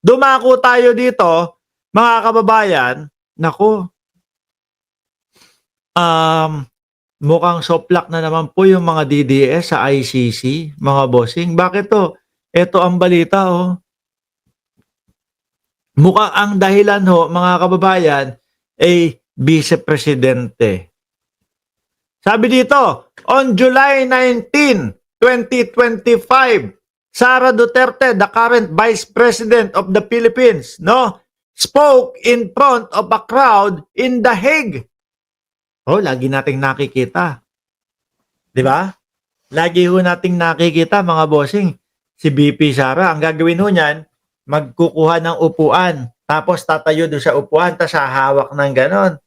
Dumako tayo dito, mga kababayan, naku, mukhang soplak na naman po yung mga DDS sa ICC, mga bossing. Bakit to? Ito ang balita, oh. Mukhang ang dahilan ho, mga kababayan, ay Vice Presidente. Sabi dito, on July 19, 2025, Sara Duterte, the current Vice President of the Philippines, no, spoke in front of a crowd in The Hague. Oh, lagi nating nakikita. 'Di ba? Lagi ho nating nakikita, mga bossing. Si VP Sara, ang gagawin ho niyan, magkukuha ng upuan, tapos tatayo doon sa upuan, tapos hahawak ng ganon.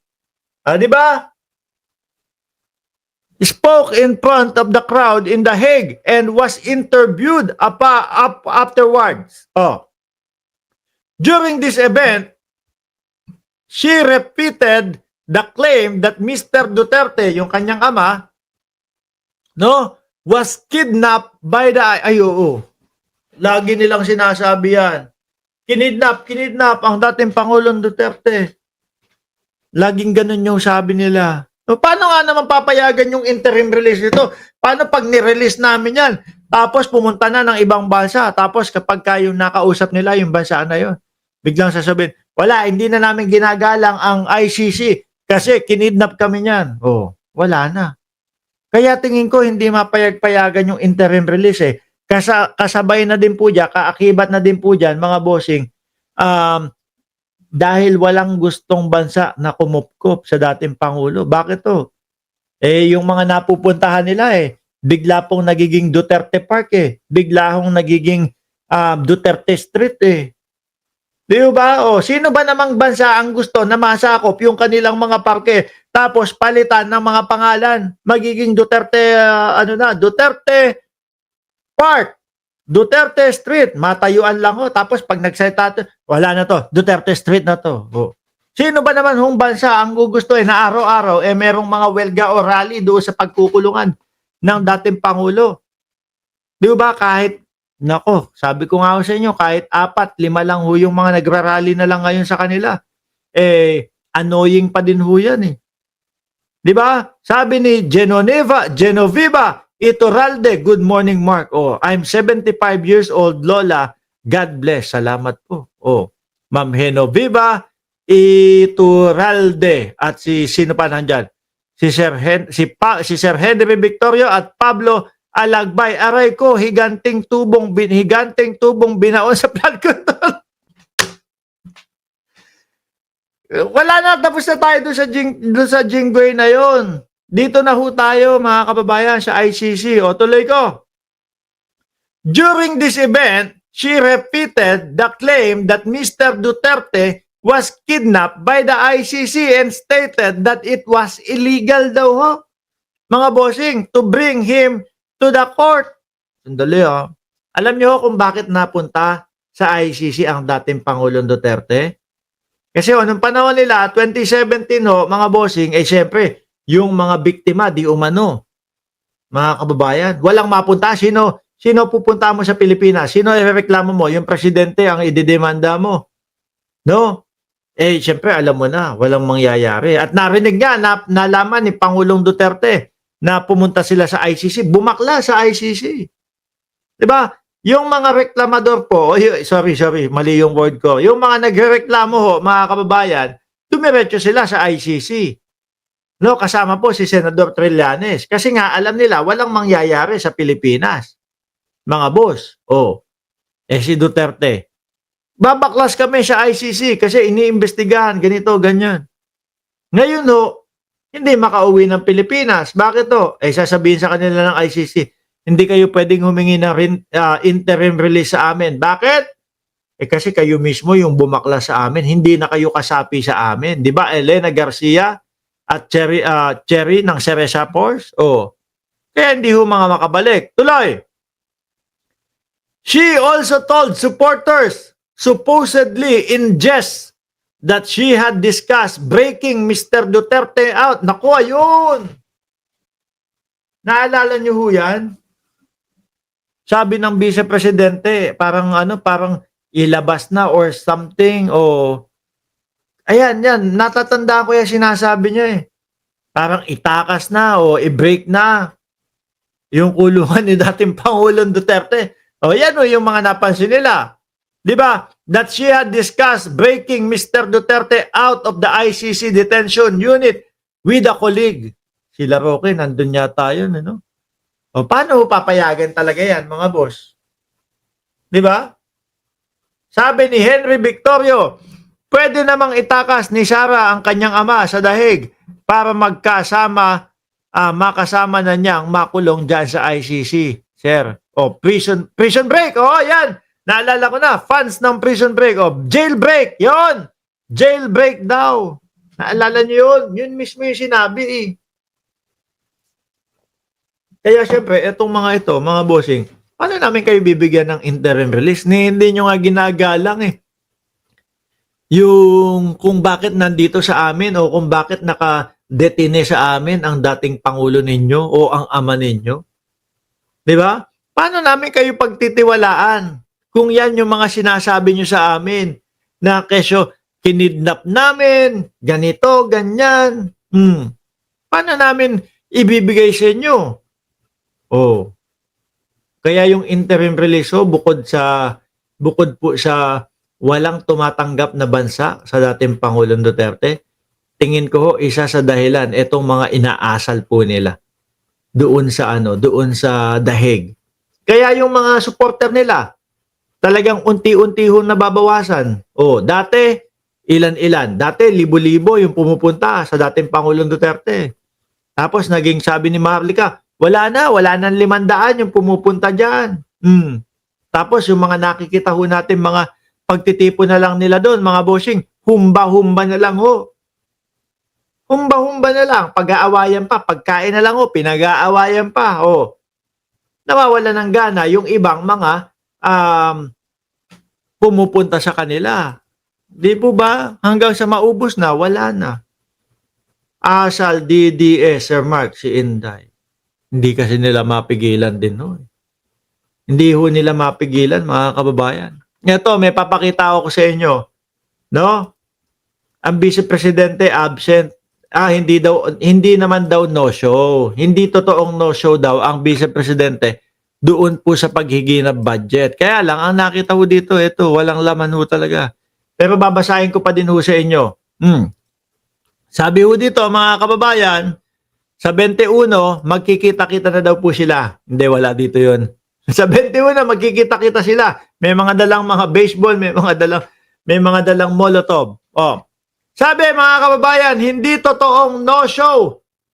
Ah, 'di ba? Spoke in front of the crowd in The Hague and was interviewed afterwards. Oh. During this event, she repeated the claim that Mr. Duterte, yung kanyang ama, no, was kidnapped by the... Ay, oo. Lagi nilang sinasabi yan. Kinidnap ang dating Pangulong Duterte. Laging ganun yung sabi nila. So, paano nga naman papayagan yung interim release nito? Paano pag ni-release namin yan? Tapos pumunta na ng ibang bansa. Tapos kapag yung nakausap nila yung bansa na yun, biglang sasabihin, wala, hindi na namin ginagalang ang ICC kasi kinidnap kami niyan. Oh, wala na. Kaya tingin ko hindi mapayag-payagan yung interim release eh. Kasabay na din po dyan, kaakibat na din po dyan, mga bossing, dahil walang gustong bansa na kumupkop sa dating Pangulo. Bakit to? Eh, yung mga napupuntahan nila bigla pong nagiging Duterte Park bigla hong nagiging Duterte Street Di ba? O, sino ba namang bansa ang gusto na masakop yung kanilang mga parke tapos palitan ng mga pangalan? Magiging Duterte, Duterte Park, Duterte Street, matayuan lang ho. Tapos pag nagsalita, wala na to, Duterte Street na to. Oh. Sino ba naman hong bansa ang gusto na araw-araw merong mga welga o rally doon sa pagkukulungan ng dating Pangulo? Di ba kahit, nako, sabi ko nga ho sa inyo, kahit 4, 5 lang ho yung mga nagrarally na lang ngayon sa kanila, annoying pa din ho yan Di ba? Sabi ni Genoveva Iturralde, good morning Mark. Oh, I'm 75 years old, Lola. God bless. Salamat po. Oh, Ma'am Genoveva Iturralde at sino pa nandiyan? Si Sir Henry Victorio at Pablo Alagbay. Aray ko, higanting tubong binaon sa flood control. Wala na, tapos na tayo doon sa Jinggoy na yon. Dito na ho tayo, mga kababayan, sa ICC. O, tuloy ko. During this event, she repeated the claim that Mr. Duterte was kidnapped by the ICC and stated that it was illegal daw ho, mga bossing, to bring him to the court. Sandali Alam niyo kung bakit napunta sa ICC ang dating Pangulong Duterte? Kasi nung panahon nila, 2017 mga bossing, syempre, yung mga biktima, di umano. Mga kababayan, walang mapunta. Sino pupunta mo sa Pilipinas? Sino irereklamo mo? Yung presidente ang ididemanda mo. No? Syempre, alam mo na, walang mangyayari. At narinig nga, nalaman ni Pangulong Duterte na pumunta sila sa ICC. Bumakla sa ICC. Diba? Yung mga reklamador po, sorry, mali yung word ko. Yung mga nagrereklamo ho, mga kababayan, dumiretso sila sa ICC. No, kasama po si Senador Trillanes. Kasi nga, alam nila, walang mangyayari sa Pilipinas. Mga boss. Si Duterte. Babaklas kami sa ICC kasi iniimbestigahan, ganito, ganyan. Ngayon hindi makauwi ng Pilipinas. Bakit sasabihin sa kanila ng ICC, hindi kayo pwedeng humingi ng interim release sa amin. Bakit? Kasi kayo mismo yung bumaklas sa amin. Hindi na kayo kasapi sa amin. Di ba, Elena Garcia at Cherry ng Ceresa Force? Kaya hindi ho mga makabalik. Tuloy! She also told supporters, supposedly in jest, that she had discussed breaking Mr. Duterte out. Naku, ayun! Naalala niyo ho yan? Sabi ng Vice Presidente, parang ilabas na or something o ayan, yan, natatandaan ko yung sinasabi niya eh. Parang itakas na o i-break na yung kulungan ni dating Pangulong Duterte. O yan o yung mga napansin nila. Di ba? That she had discussed breaking Mr. Duterte out of the ICC detention unit with a colleague. Sila Roque, nandun yata yun, ano? O paano papayagan talaga yan, mga boss? Di ba? Sabi ni Henry Victorio, pwede namang itakas ni Sara ang kanyang ama sa dahig para makasama na niyang makulong dyan sa ICC. Sir, prison break. Yan. Naalala ko na, fans ng prison break. Jailbreak. Yon. Jailbreak daw. Naalala niyo yun? Yun mismo yung sinabi eh. Kaya syempre, itong mga ito, mga bossing, paano namin kayo bibigyan ng interim release? Hindi nyo nga ginagalang eh. Yung kung bakit nandito sa amin o kung bakit naka-detine sa amin ang dating Pangulo ninyo o ang ama ninyo. Di ba? Paano namin kayo pagtitiwalaan kung yan yung mga sinasabi nyo sa amin na kesyo kinidnap namin, ganito, ganyan. Paano namin ibibigay sa inyo? Kaya yung interim release bukod po sa walang tumatanggap na bansa sa dating Pangulong Duterte, tingin ko isa sa dahilan itong mga inaasal po nila doon sa dahig. Kaya yung mga supporter nila talagang unti-unti nababawasan. Dati ilan-ilan, dati libo-libo yung pumupunta sa dating Pangulong Duterte. Tapos naging sabi ni Maharlika, wala na 500 yung pumupunta diyan. Tapos yung mga nakikita natin mga pagtitipon na lang nila doon, mga bossing, humba-humba na lang Humba-humba na lang, pag-aawayan pa, pagkain na lang pinag-aawayan pa Nawawala ng gana yung ibang mga pumupunta sa kanila. Di po ba? Hanggang sa maubos na, wala na. Asal DDS, Sir Mark, si Inday. Hindi kasi nila mapigilan din Hindi nila mapigilan, mga kababayan. Ito, may papakita ako sa inyo. Ang Vice Presidente absent. Hindi naman daw no-show. Hindi totoong no-show daw ang Vice Presidente doon po sa paghigi ng budget. Kaya lang, ang nakita dito, ito, walang laman talaga. Pero babasahin ko pa din sa inyo. Sabi dito, mga kababayan, sa 21, magkikita-kita na daw po sila. Hindi, wala dito yun. Sa 21, magkikita-kita sila. May mga dalang mga baseball, may mga dalang molotov. Sabi mga kababayan, hindi totoong no-show